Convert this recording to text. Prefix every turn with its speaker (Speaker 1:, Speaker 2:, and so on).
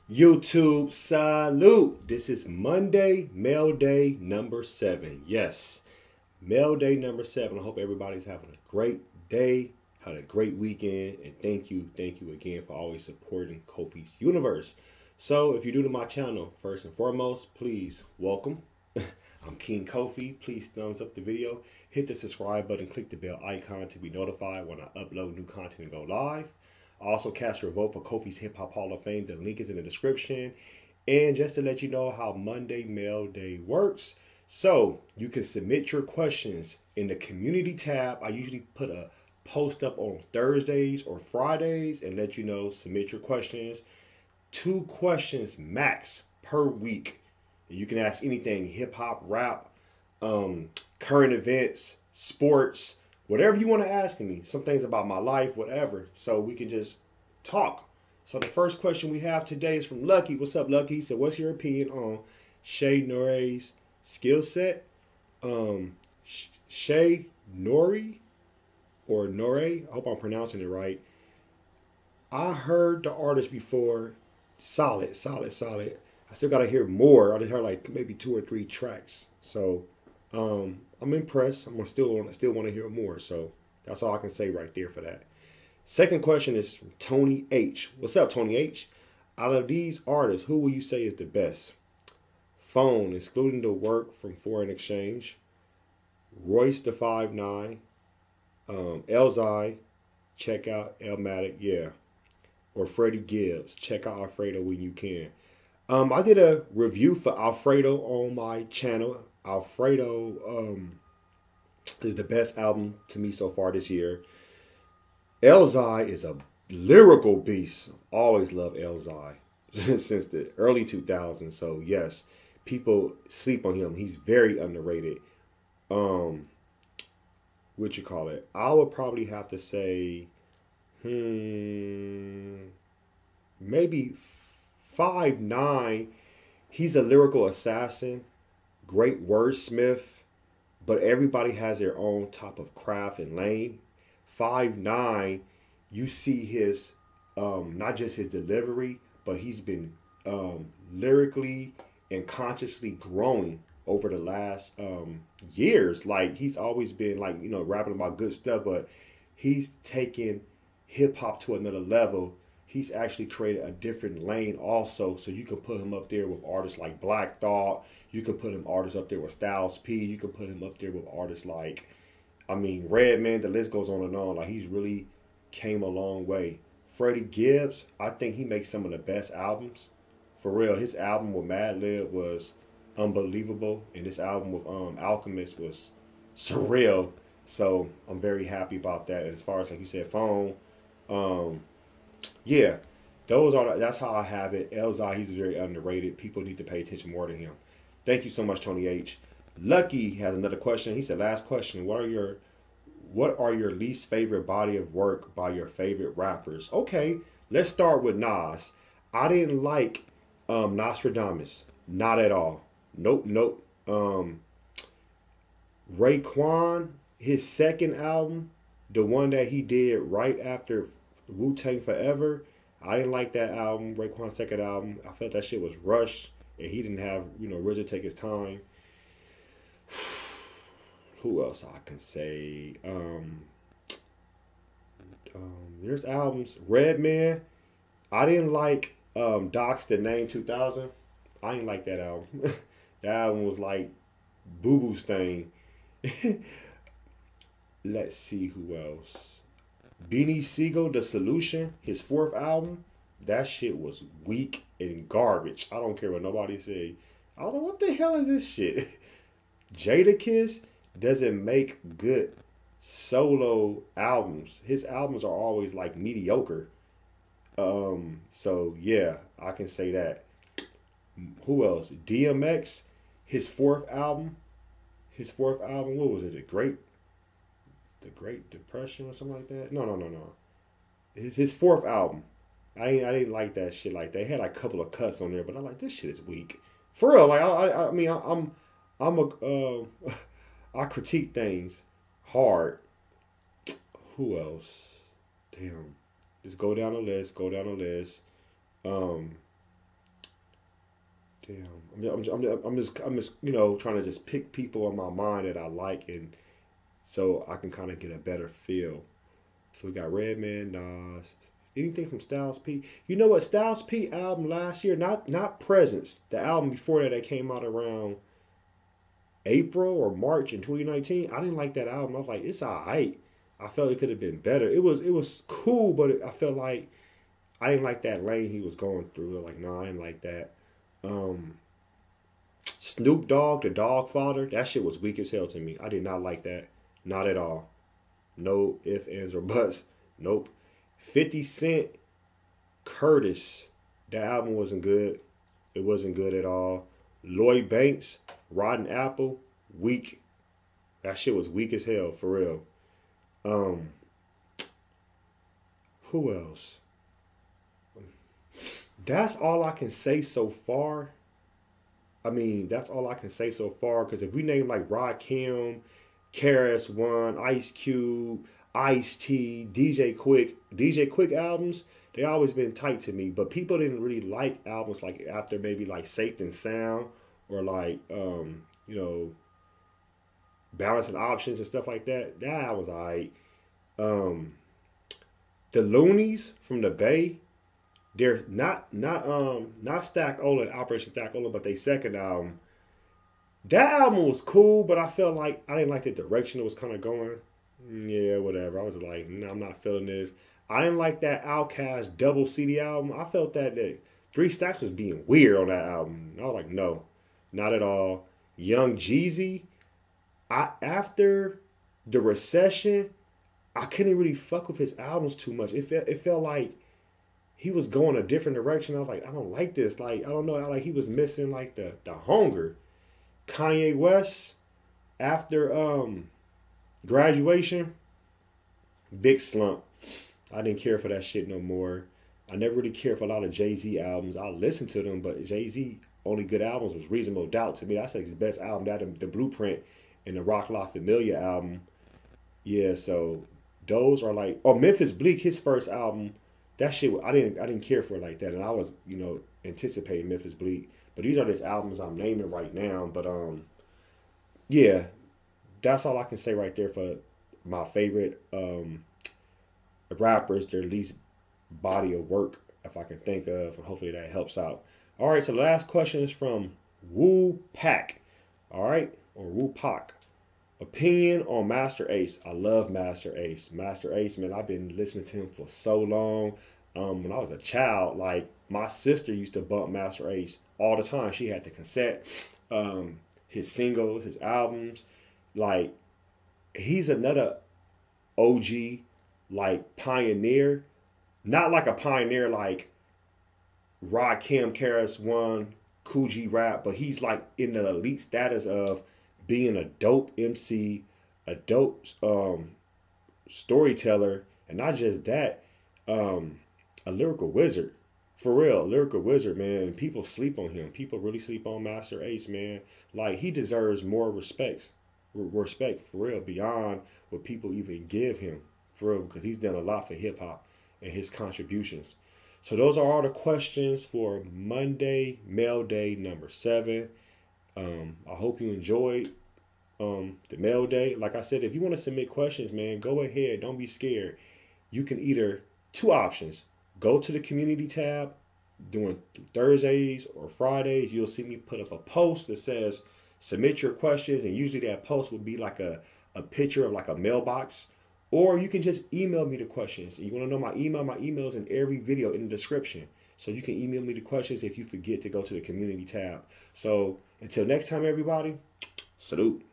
Speaker 1: YouTube salute. This is Monday, mail day number 7. Yes, mail day number 7. I hope everybody's having a great day, had a great weekend, and thank you again for always supporting Kofi's Universe. So if you're new to my channel, first and foremost, please welcome. I'm King Kofi. Please thumbs up the video, hit the subscribe button, click the bell icon to be notified when I upload new content and go live. Also, cast your vote for Kofi's Hip Hop Hall of Fame. The link is in the description. And just to let you know how Monday Mail Day works, so you can submit your questions in the community tab. I usually put a post up on Thursdays or Fridays and let you know, submit your questions. 2 questions max per week. You can ask anything, hip hop, rap, current events, sports, whatever you want to ask me, some things about my life, whatever, so we can just talk. So the first question we have today is from Lucky. What's up, Lucky? So what's your opinion on Shay Nore's skill set? Shay Nori, or Nore, I hope I'm pronouncing it right. I heard the artist before. Solid. I still got to hear more. I just heard like maybe 2 or 3 tracks. So I'm impressed. I'm still want to hear more. So that's all I can say right there for that. Second question is from Tony H. What's up, Tony H? Out of these artists, who will you say is the best? Phone, excluding the work from Foreign Exchange. Royce the 5'9". Elzai, check out Elmatic, yeah. Or Freddie Gibbs, check out Alfredo when you can. I did a review for Alfredo on my channel. Alfredo is the best album to me so far this year. Elzai is a lyrical beast. Always loved Elzai since the early 2000s. So yes, people sleep on him. He's very underrated. What you call it? I would probably have to say, maybe 5'9". He's a lyrical assassin. Great wordsmith, but everybody has their own type of craft and lane. 5'9", you see his, not just his delivery, but he's been lyrically and consciously growing over the last years. Like, he's always been like, you know, rapping about good stuff, but he's taken hip hop to another level. He's actually created a different lane also, so you can put him up there with artists like Black Thought. You can put him artists up there with Styles P. You can put him up there with artists like, I mean, Redman. The list goes on and on. Like, he's really came a long way. Freddie Gibbs, I think he makes some of the best albums. For real, his album with Madlib was unbelievable, and this album with Alchemist was surreal. So I'm very happy about that. And as far as, like you said, Phone, yeah, that's how I have it. Elzai, he's very underrated. People need to pay attention more to him. Thank you so much, Tony H. Lucky has another question. He said, last question, what are your least favorite body of work by your favorite rappers? Okay, let's start with Nas. I didn't like Nostradamus. Not at all. Nope. Raekwon, his second album, the one that he did right after Wu-Tang Forever, I didn't like that album. Raekwon's second album, I felt that shit was rushed, and he didn't have, you know, RZA take his time. Who else I can say? There's albums. Redman, I didn't like Doc's The Name 2000. I didn't like that album. That album was like boo-boo stain. Let's see who else. Beanie Siegel, The Solution, his 4th album, that shit was weak and garbage. I don't care what nobody say. I don't know what the hell is this shit. Jadakiss doesn't make good solo albums. His albums are always like mediocre. So yeah, I can say that. Who else? DMX, his 4th album. What was it? The Great Depression or something like that? No. His 4th album. I didn't like that shit. Like, they had like a couple of cuts on there, but I'm like, this shit is weak. For real. Like, I mean, I'm a I critique things hard. Who else? Damn. Just go down the list. Go down the list. Um, damn. I'm just trying to just pick people in my mind that I like, and so I can kind of get a better feel. So we got Redman, Nas. Anything from Styles P? You know what? Styles P album last year, not Presence. The album before that came out around April or March in 2019. I didn't like that album. I was like, it's alright. I felt it could have been better. It was cool, but I felt like I didn't like that lane he was going through. Like, no, I didn't like that. Um, Snoop Dogg, the Dog Father, that shit was weak as hell to me. I did not like that. Not at all. No ifs, ands, or buts. Nope. 50 Cent, Curtis, that album wasn't good. It wasn't good at all. Lloyd Banks, Rotten Apple, weak. That shit was weak as hell, for real. Um, who else? That's all I can say so far. I mean, that's all I can say so far. Because if we name like Rakim, KRS One, Ice Cube, Ice T, DJ Quick albums, they always been tight to me. But people didn't really like albums like after maybe like Safe and Sound or like Balancing Options and stuff like that. That was alright. Um, the Loonies from the Bay, they're not Stack Ola, Operation Stack Ola, but they second album. That album was cool, but I felt like I didn't like the direction it was kind of going. Yeah, whatever. I was like, nah, I'm not feeling this. I didn't like that Outkast double CD album. I felt that Three Stacks was being weird on that album. I was like, no, not at all. Young Jeezy, after the recession, I couldn't really fuck with his albums too much. It felt like he was going a different direction. I was like, I don't like this. Like, I don't know. Like he was missing like the hunger. Kanye West, after graduation, big slump. I didn't care for that shit no more. I never really cared for a lot of Jay-Z albums. I listened to them, but Jay-Z only good albums was Reasonable Doubt to me. That's like his best album. That the Blueprint and the Rock La Familia album. Yeah, so those are like, oh, Memphis Bleak, his first album. That shit, I didn't care for it like that, and I was anticipating Memphis Bleak. But these are just albums I'm naming right now. But yeah, that's all I can say right there for my favorite rappers, their least body of work, if I can think of. And hopefully that helps out. All right, so the last question is from Woo Pack. All right, or Woo Pack. Opinion on Master Ace. I love Master Ace. Master Ace, man, I've been listening to him for so long. When I was a child, like my sister used to bump Master Ace all the time. She had the cassette, his singles, his albums. Like he's another OG, like pioneer. Not like a pioneer like Rakim, KRS One, Coogee Rap, but he's like in the elite status of being a dope MC, a dope storyteller, and not just that, a lyrical wizard. For real, lyrical wizard, man. People sleep on him. People really sleep on Master Ace, man. Like he deserves more respect for real, beyond what people even give him, for real, because he's done a lot for hip hop and his contributions. So those are all the questions for Monday, Mail Day number 7. I hope you enjoyed the mail day. Like I said, if you want to submit questions, man, go ahead. Don't be scared. You can either, two options, go to the community tab during Thursdays or Fridays. You'll see me put up a post that says submit your questions, and usually that post will be like a picture of like a mailbox. Or you can just email me the questions. You want to know my email? My email is in every video in the description. So you can email me the questions if you forget to go to the community tab. So until next time, everybody, salute.